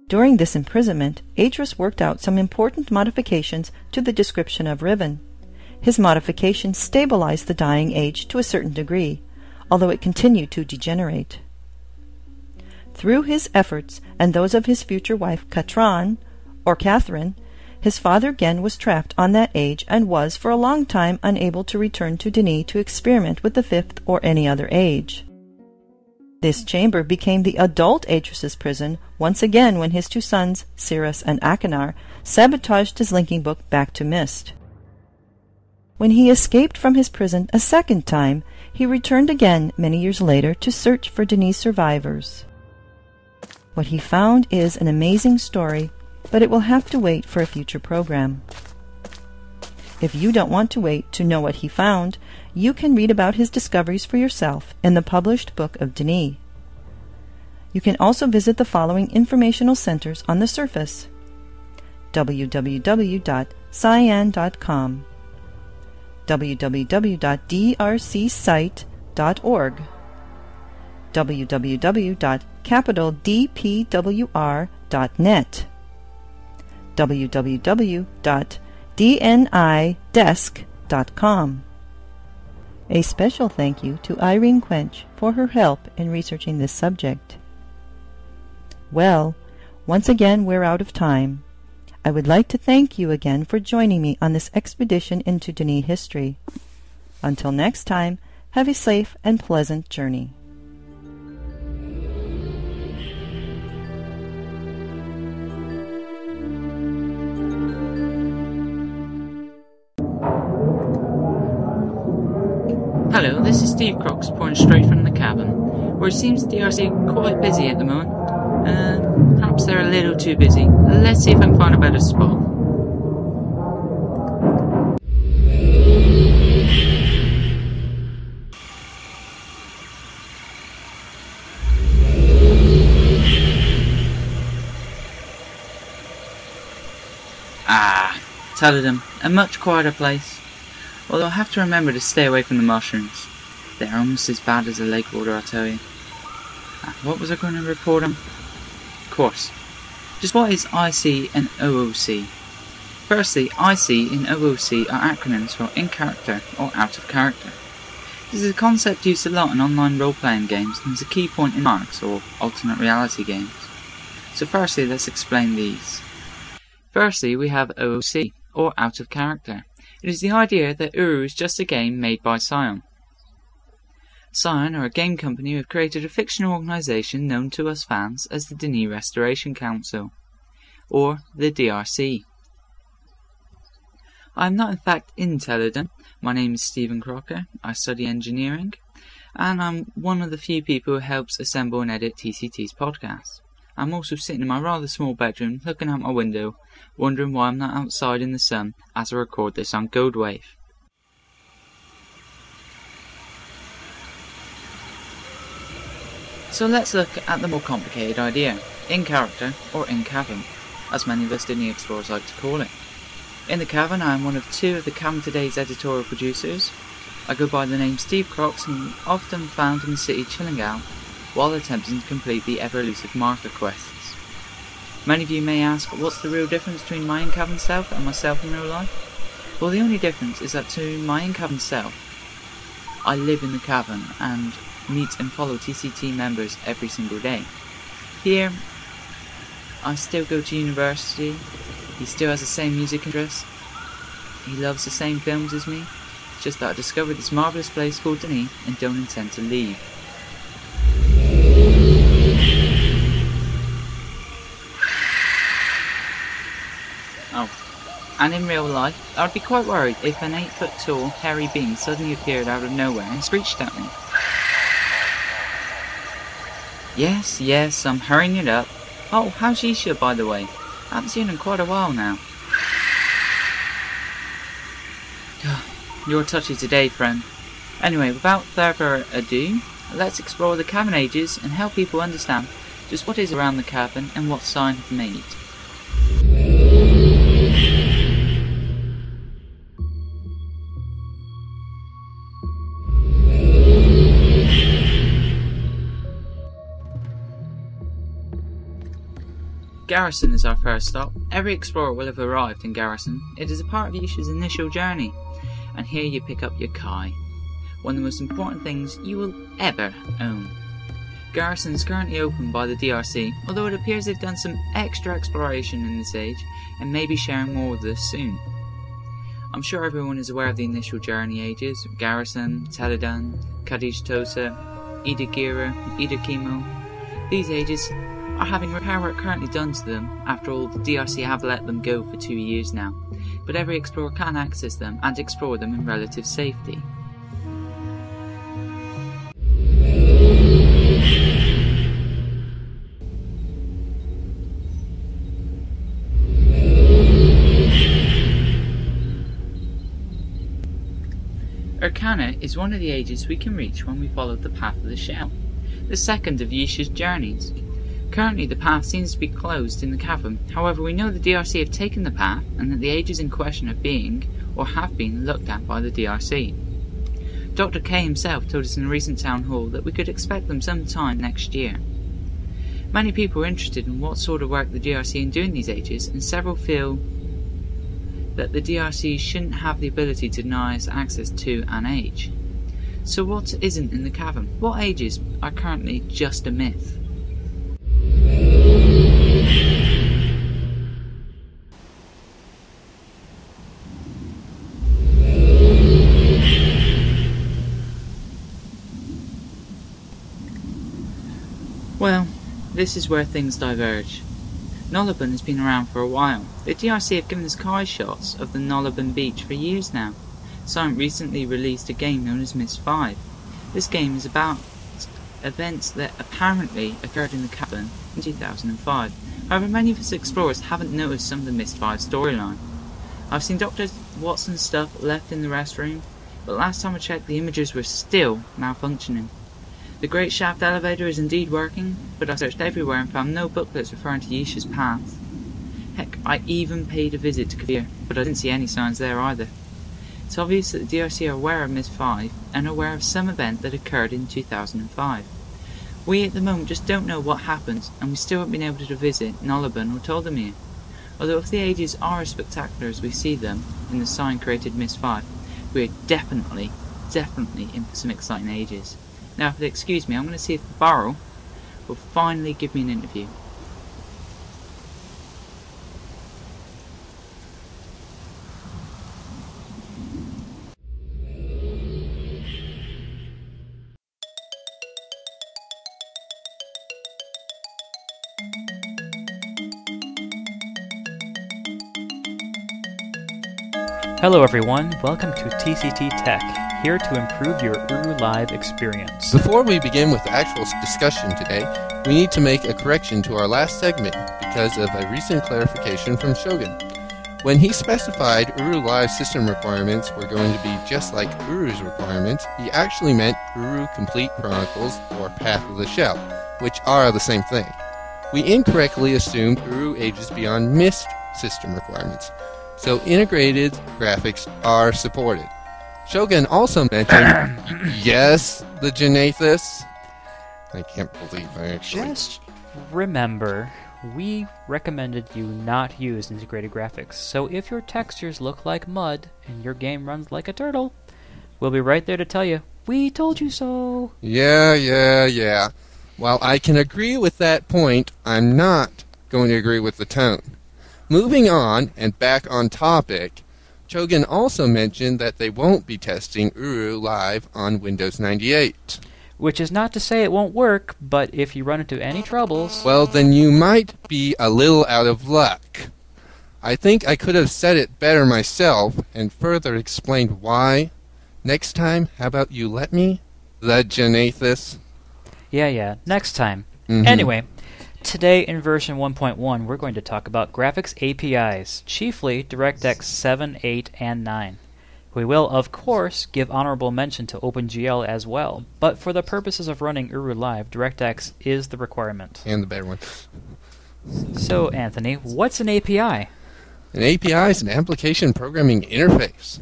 During this imprisonment, Atris worked out some important modifications to the description of Riven. His modifications stabilized the dying age to a certain degree, although it continued to degenerate. Through his efforts and those of his future wife Catran, or Catherine, his father Gen was trapped on that age and was for a long time unable to return to Denis to experiment with the 5th or any other age. This chamber became the adult Atris's prison once again when his two sons, Cirrus and Achenar, sabotaged his linking book back to Mist. When he escaped from his prison a second time, he returned again many years later to search for Denis' survivors. What he found is an amazing story, but it will have to wait for a future program. If you don't want to wait to know what he found, you can read about his discoveries for yourself in the published Book of Denis. You can also visit the following informational centers on the surface: www.cyan.com, www.drcsite.org, www.capitaldpwr.net, www.dnidesk.com. A special thank you to Irene Quench for her help in researching this subject. Well, once again we're out of time. I would like to thank you again for joining me on this expedition into Denis history. Until next time, have a safe and pleasant journey. Hello, this is Steve Crooks, pouring straight from the cabin, where it seems the DRC are quite busy at the moment. Perhaps they're a little too busy. Let's see if I can find a better spot. Teledum, a much quieter place. Although I have to remember to stay away from the mushrooms. They're almost as bad as the lake water, I tell you. What was I going to report on? Of course. Just what is IC and OOC? Firstly, IC and OOC are acronyms for in character or out of character. This is a concept used a lot in online role-playing games and is a key point in ARCs or alternate reality games. So firstly, let's explain these. Firstly, we have OOC, or out of character. It is the idea that Uru is just a game made by Scion. Scion are a game company who have created a fictional organisation known to us fans as the Denis Restoration Council, or the DRC. I am not in fact in Teledon. My name is Stephen Crocker, I study engineering, and I'm one of the few people who helps assemble and edit TCT's podcast. I'm also sitting in my rather small bedroom, looking out my window, wondering why I'm not outside in the sun as I record this on Goldwave. So let's look at the more complicated idea, in character or in cavern, as many of us Disney explorers like to call it. In the cavern I am one of two of the Cavern Today's editorial producers. I go by the name Steve Crocs and often found in the city chilling out while attempting to complete the ever-elusive marker quests. Many of you may ask, what's the real difference between my in-cavern self and myself in real life? Well, the only difference is that to my in-cavern self, I live in the cavern and meet and follow TCT members every single day. Here, I still go to university, he still has the same music interests, he loves the same films as me, it's just that I discovered this marvellous place called Denis and don't intend to leave. Oh, and in real life, I'd be quite worried if an 8-foot tall, hairy being suddenly appeared out of nowhere and screeched at me. Yes, I'm hurrying it up. Oh, how's Yisha, by the way? I haven't seen her in quite a while now. You're touchy today, friend. Anyway, without further ado, let's explore the cavern ages and help people understand just what is around the cavern and what Scion have made. Garrison is our first stop. Every explorer will have arrived in Garrison. It is a part of Yisha's initial journey, and here you pick up your Kai, one of the most important things you will ever own. Garrison is currently open by the DRC, although it appears they've done some extra exploration in this age and may be sharing more with us soon. I'm sure everyone is aware of the initial journey ages: Garrison, Teledon, Kadish Tosa, Idagira, Idakimo. These ages are having repair work currently done to them. After all, the DRC have let them go for 2 years now, but every explorer can access them and explore them in relative safety. Urkana is one of the ages we can reach when we follow the path of the shell, the second of Yisha's journeys. Currently the path seems to be closed in the cavern, however we know the DRC have taken the path and that the ages in question are being, or have been, looked at by the DRC. Dr. K himself told us in a recent town hall that we could expect them sometime next year. Many people are interested in what sort of work the DRC are doing these ages, and several feel that the DRC shouldn't have the ability to deny us access to an age. So what isn't in the cavern? What ages are currently just a myth? Well, this is where things diverge. Nollabun has been around for a while. The DRC have given us Kai shots of the Nollabun beach for years now. Scion recently released a game known as Myst 5. This game is about events that apparently occurred in the cavern in 2005. However, many of us explorers haven't noticed some of the Myst 5 storyline. I've seen Dr. Watson's stuff left in the restroom, but last time I checked the images were still malfunctioning. The Great Shaft elevator is indeed working, but I searched everywhere and found no booklets referring to Yisha's path. Heck, I even paid a visit to Kavir, but I didn't see any signs there either. It's obvious that the DRC are aware of Myst 5 and aware of some event that occurred in 2005. We at the moment just don't know what happened, and we still haven't been able to visit Nollabun or Toldemir. Although if the ages are as spectacular as we see them in the Scion-created Myst 5, we are definitely in for some exciting ages. Now, if you'll excuse me, I'm going to see if the Barrel will finally give me an interview. Hello everyone, welcome to TCT Tech, here to improve your Uru Live experience. Before we begin with the actual discussion today, we need to make a correction to our last segment because of a recent clarification from Shogun. When he specified Uru Live system requirements were going to be just like Uru's requirements, he actually meant Uru Complete Chronicles or Path of the Shell, which are the same thing. We incorrectly assumed Uru Ages Beyond missed system requirements, so integrated graphics are supported. Shogun also mentioned, yes, the Genathus. I can't believe I actually... Just remember, we recommended you not use integrated graphics, so if your textures look like mud and your game runs like a turtle, we'll be right there to tell you, we told you so. Yeah. While I can agree with that point, I'm not going to agree with the tone. Moving on, and back on topic, Shogun also mentioned that they won't be testing Uru Live on Windows 98. Which is not to say it won't work, but if you run into any troubles... Well, then you might be a little out of luck. I think I could have said it better myself and further explained why. Next time, how about you let me? The Genathus. Yeah, next time. Mm-hmm. Anyway, today in version 1.1, we're going to talk about graphics APIs, chiefly DirectX 7, 8, and 9. We will, of course, give honorable mention to OpenGL as well, but for the purposes of running Uru Live, DirectX is the requirement. And the better one. So, Anthony, what's an API? An API is an application programming interface.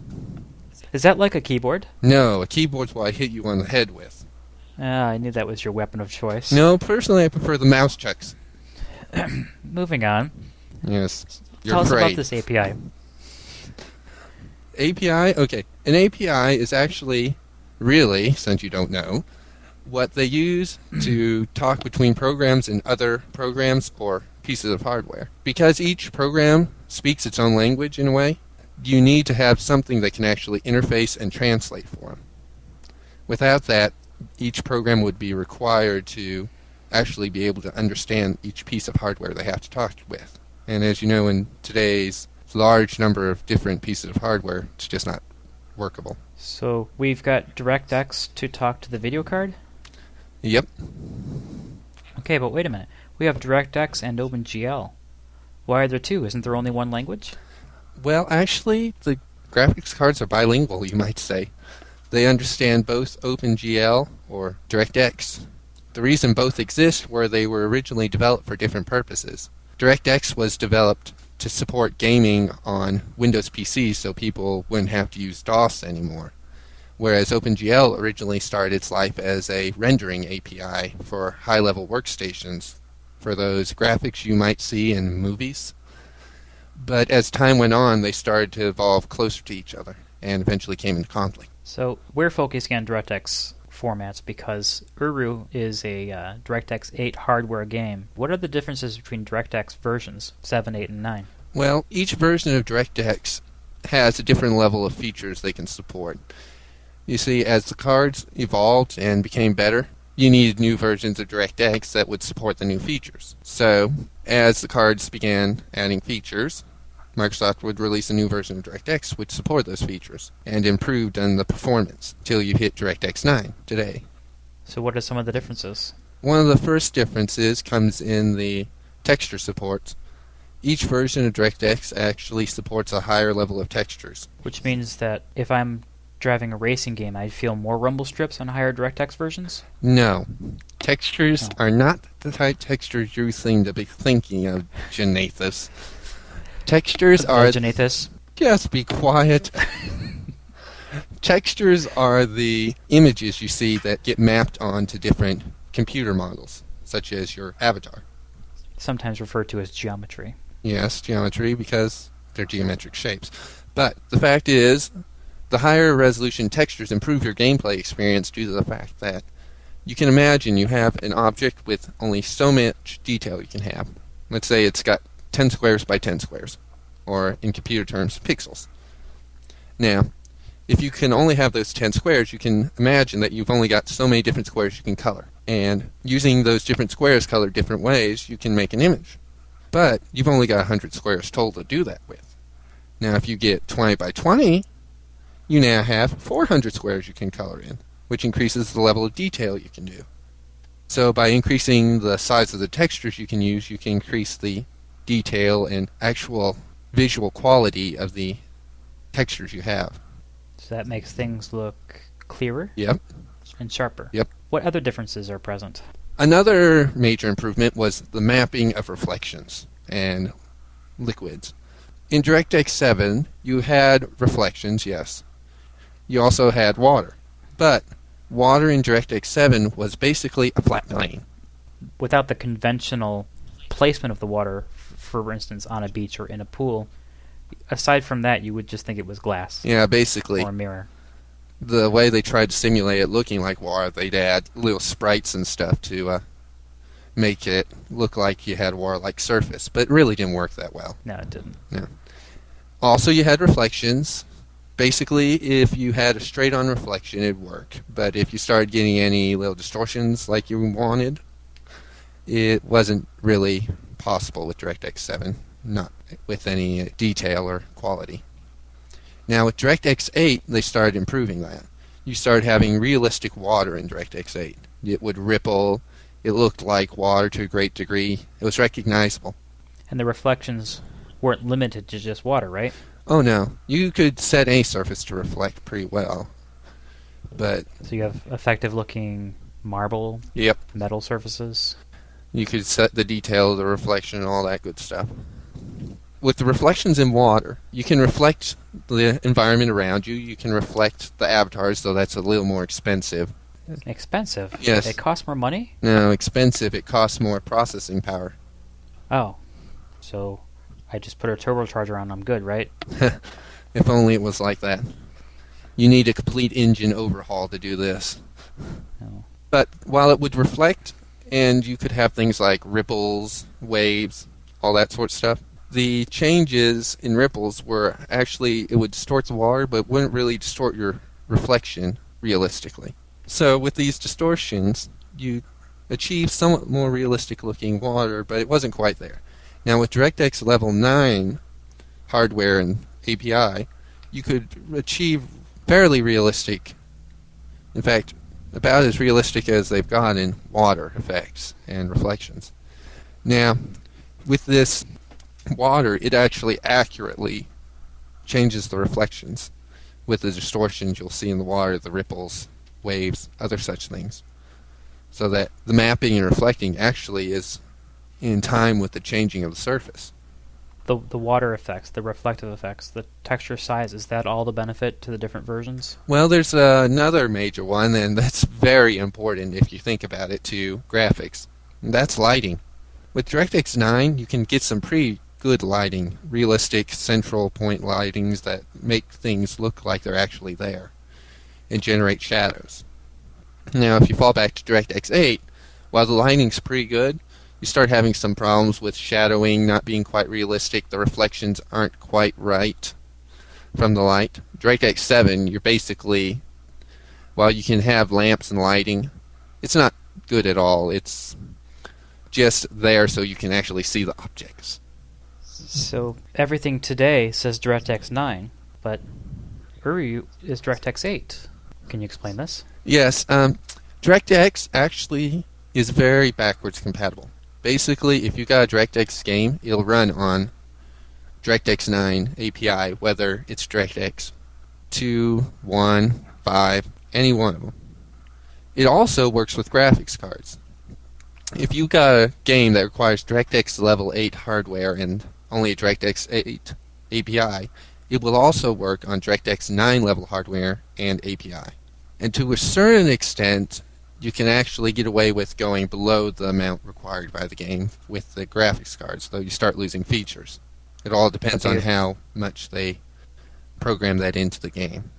Is that like a keyboard? No, a keyboard's what I hit you on the head with. I knew that was your weapon of choice. No, personally I prefer the mouse chucks. Moving on. Yes. Tell us about this API. API? Okay. An API is actually, really, since you don't know, what they use to talk between programs and other programs or pieces of hardware. Because each program speaks its own language in a way, you need to have something that can actually interface and translate for them. Without that, each program would be required to actually be able to understand each piece of hardware they have to talk with. And as you know, in today's large number of different pieces of hardware, it's just not workable. So we've got DirectX to talk to the video card? Yep. Okay, but wait a minute. We have DirectX and OpenGL. Why are there two? Isn't there only one language? Well, actually, the graphics cards are bilingual, you might say. They understand both OpenGL or DirectX. The reason both exist were they were originally developed for different purposes. DirectX was developed to support gaming on Windows PCs so people wouldn't have to use DOS anymore, whereas OpenGL originally started its life as a rendering API for high-level workstations for those graphics you might see in movies. But as time went on, they started to evolve closer to each other and eventually came into conflict. So we're focusing on DirectX formats because Uru is a DirectX 8 hardware game. What are the differences between DirectX versions 7, 8, and 9? Well, each version of DirectX has a different level of features they can support. You see, as the cards evolved and became better, you needed new versions of DirectX that would support the new features. So, as the cards began adding features, Microsoft would release a new version of DirectX which support those features and improved on the performance till you hit DirectX 9 today. So what are some of the differences? One of the first differences comes in the texture support. Each version of DirectX actually supports a higher level of textures. Which means that if I'm driving a racing game, I'd feel more rumble strips on higher DirectX versions? No. Textures are not the type textures you seem to be thinking of, Genathus. Textures are... Genathus. Just be quiet. Textures are the images you see that get mapped onto different computer models, such as your avatar. Sometimes referred to as geometry. Yes, geometry, because they're geometric shapes. But the fact is, the higher resolution textures improve your gameplay experience due to the fact that you can imagine you have an object with only so much detail you can have. Let's say it's got 10 squares by 10 squares, or in computer terms, pixels. Now, if you can only have those 10 squares, you can imagine that you've only got so many different squares you can color. And using those different squares colored different ways, you can make an image. But you've only got 100 squares total to do that with. Now, if you get 20 by 20, you now have 400 squares you can color in, which increases the level of detail you can do. So by increasing the size of the textures you can use, you can increase the detail and actual visual quality of the textures you have. So that makes things look clearer? Yep. And sharper? Yep. What other differences are present? Another major improvement was the mapping of reflections and liquids. In DirectX 7, you had reflections, yes. You also had water. But water in DirectX 7 was basically a flat plane. Without the conventional placement of the water, for instance, on a beach or in a pool, aside from that, you would just think it was glass. Yeah, basically. Or a mirror. The way they tried to simulate it looking like water, they'd add little sprites and stuff to make it look like you had a water-like surface, but it really didn't work that well. No, it didn't. No. Also, you had reflections. Basically, if you had a straight-on reflection, it'd work. But if you started getting any little distortions like you wanted, it wasn't really possible with DirectX 7, not with any detail or quality. Now, with DirectX 8, they started improving that. You started having realistic water in DirectX 8. It would ripple. It looked like water to a great degree. It was recognizable. And the reflections weren't limited to just water, right? Oh, no. You could set any surface to reflect pretty well. But so you have effective-looking marble, yep, metal surfaces. You could set the detail of the reflection and all that good stuff. With the reflections in water, you can reflect the environment around you. You can reflect the avatars, though that's a little more expensive. Expensive? Yes. It costs more money? No, expensive. It costs more processing power. Oh. So I just put a turbocharger on, I'm good, right? If only it was like that. You need a complete engine overhaul to do this. No. But while it would reflect, and you could have things like ripples, waves, all that sort of stuff, the changes in ripples were actually, it would distort the water, but wouldn't really distort your reflection realistically. So with these distortions, you achieve somewhat more realistic looking water, but it wasn't quite there. Now with DirectX Level 9 hardware and API, you could achieve fairly realistic, in fact, about as realistic as they've got in water effects and reflections. Now, with this water, it actually accurately changes the reflections. With the distortions you'll see in the water, the ripples, waves, other such things. So that the mapping and reflecting actually is in time with the changing of the surface. The water effects, the reflective effects, the texture size, is that all the benefit to the different versions? Well, there's another major one, and that's very important if you think about it, to graphics. And that's lighting. With DirectX 9, you can get some pretty good lighting, realistic central point lightings that make things look like they're actually there and generate shadows. Now, if you fall back to DirectX 8, while the lighting's pretty good, you start having some problems with shadowing not being quite realistic. The reflections aren't quite right from the light. DirectX 7, you're basically, while you can have lamps and lighting, it's not good at all. It's just there so you can actually see the objects. So everything today says DirectX 9, but Uru is DirectX 8. Can you explain this? Yes, DirectX actually is very backwards compatible. Basically, if you got a DirectX game, it'll run on DirectX 9 API, whether it's DirectX 2, 1, 5, any one of them. It also works with graphics cards. If you got a game that requires DirectX Level 8 hardware and only a DirectX 8 API, it will also work on DirectX 9 level hardware and API. And to a certain extent, you can actually get away with going below the amount required by the game with the graphics cards, though you start losing features. It all depends on how much they program that into the game.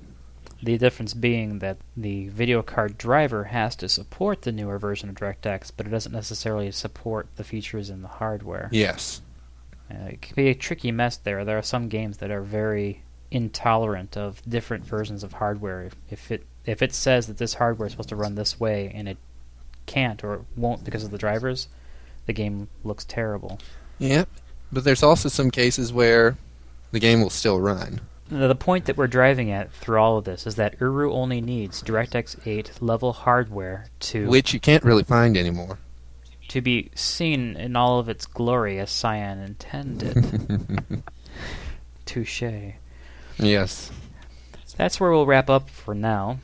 The difference being that the video card driver has to support the newer version of DirectX, but it doesn't necessarily support the features in the hardware. Yes. It can be a tricky mess there. There are some games that are very intolerant of different versions of hardware. If it says that this hardware is supposed to run this way and it can't or it won't because of the drivers, the game looks terrible. Yep. But there's also some cases where the game will still run. The point that we're driving at through all of this is that Uru only needs DirectX 8 level hardware which you can't really find anymore. To be seen in all of its glory as Cyan intended. Touché. Yes. That's where we'll wrap up for now.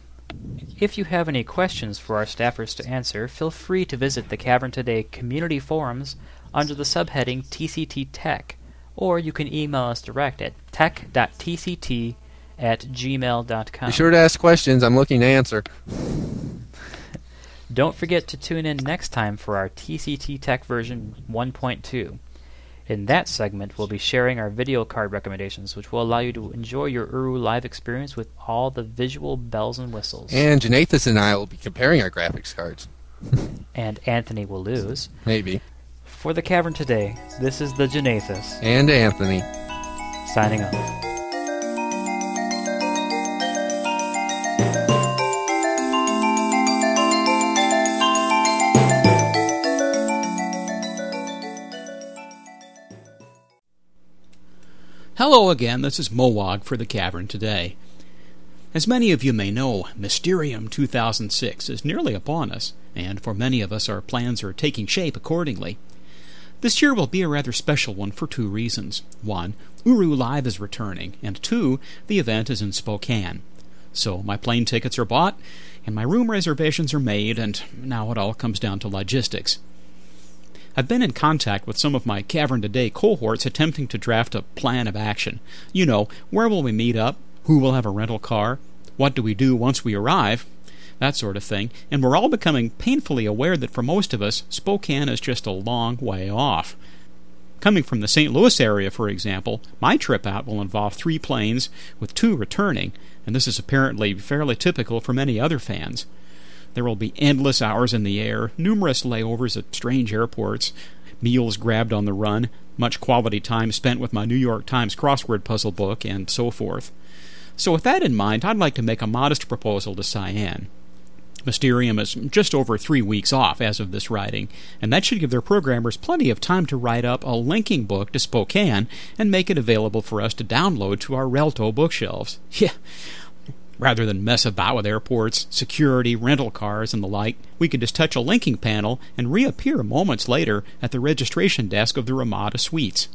If you have any questions for our staffers to answer, feel free to visit the Cavern Today community forums under the subheading TCT Tech, or you can email us direct at tech.tct@gmail.com. Be sure to ask questions. I'm looking to answer. Don't forget to tune in next time for our TCT Tech version 1.2. In that segment, we'll be sharing our video card recommendations, which will allow you to enjoy your Uru Live experience with all the visual bells and whistles. And Janathus and I will be comparing our graphics cards. And Anthony will lose. Maybe. For the Cavern Today, this is the Janathus. And Anthony. Signing off. Hello again, this is Mowag for the Cavern Today. As many of you may know, Mysterium 2006 is nearly upon us, and for many of us our plans are taking shape accordingly. This year will be a rather special one for two reasons. One, Uru Live is returning, and two, the event is in Spokane. So my plane tickets are bought, and my room reservations are made, and now it all comes down to logistics. I've been in contact with some of my Cavern Today cohorts attempting to draft a plan of action. You know, where will we meet up? Who will have a rental car? What do we do once we arrive? That sort of thing. And we're all becoming painfully aware that for most of us, Spokane is just a long way off. Coming from the St. Louis area, for example, my trip out will involve 3 planes with 2 returning, and this is apparently fairly typical for many other fans. There will be endless hours in the air, numerous layovers at strange airports, meals grabbed on the run, much quality time spent with my New York Times crossword puzzle book, and so forth. So with that in mind, I'd like to make a modest proposal to Cyan. Mysterium is just over 3 weeks off as of this writing, and that should give their programmers plenty of time to write up a linking book to Spokane and make it available for us to download to our Relto bookshelves. Yeah. Rather than mess about with airports, security, rental cars, and the like, we could just touch a linking panel and reappear moments later at the registration desk of the Ramada Suites.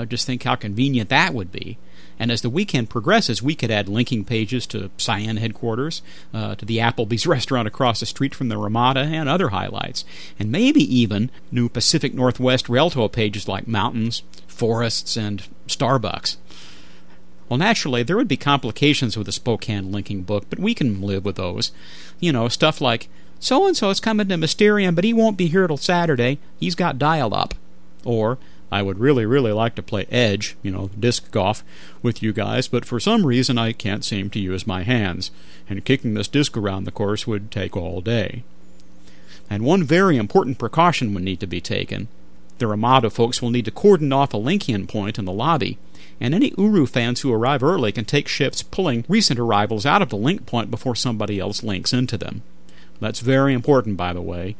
Just think how convenient that would be. And as the weekend progresses, we could add linking pages to Cyan headquarters, to the Applebee's restaurant across the street from the Ramada, and other highlights. And maybe even new Pacific Northwest Relto pages like mountains, forests, and Starbucks. Well, naturally, there would be complications with the Spokane linking book, but we can live with those. You know, stuff like, so-and-so's coming to Mysterium, but he won't be here till Saturday. He's got dial-up. Or, I would really, really like to play Edge, disc golf, with you guys, but for some reason I can't seem to use my hands, and kicking this disc around the course would take all day. And one very important precaution would need to be taken. The Ramada folks will need to cordon off a link-in point in the lobby, and any Uru fans who arrive early can take shifts pulling recent arrivals out of the link point before somebody else links into them. That's very important, by the way.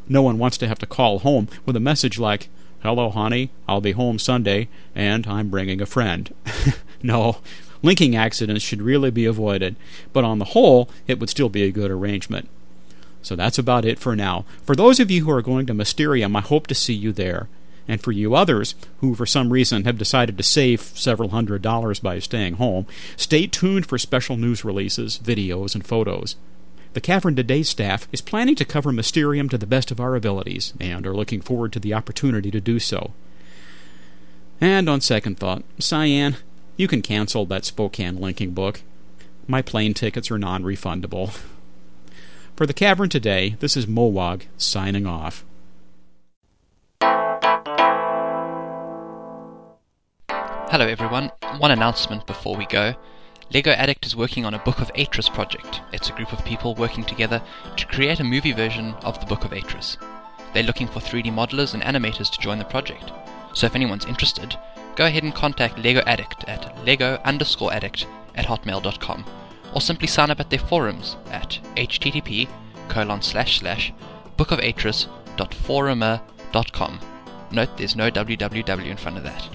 No one wants to have to call home with a message like, "Hello, honey, I'll be home Sunday, and I'm bringing a friend." No, linking accidents should really be avoided, but on the whole, it would still be a good arrangement. So that's about it for now. For those of you who are going to Mysterium, I hope to see you there. And for you others, who for some reason have decided to save several $100s by staying home, stay tuned for special news releases, videos, and photos. The Cavern Today staff is planning to cover Mysterium to the best of our abilities, and are looking forward to the opportunity to do so. And on second thought, Cyan, you can cancel that Spokane linking book. My plane tickets are non-refundable. For the Cavern Today, this is Mowag signing off. Hello everyone, one announcement before we go. LEGO Addict is working on a Book of Atris project. It's a group of people working together to create a movie version of the Book of Atris. They're looking for 3D modelers and animators to join the project. So if anyone's interested, go ahead and contact LEGO Addict at lego_addict@hotmail.com, or simply sign up at their forums at http://bookofatris.forumer.com. Note there's no www in front of that.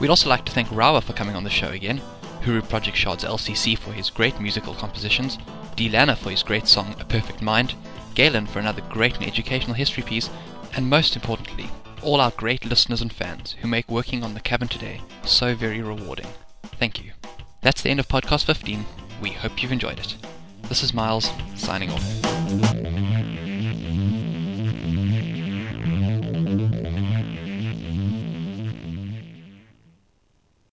We'd also like to thank Rawa for coming on the show again, Huru Project Shard's LCC for his great musical compositions, D. Lana for his great song A Perfect Mind, Galen for another great and educational history piece, and most importantly, all our great listeners and fans who make working on the Cavern Today so very rewarding. Thank you. That's the end of podcast 15. We hope you've enjoyed it. This is Miles, signing off.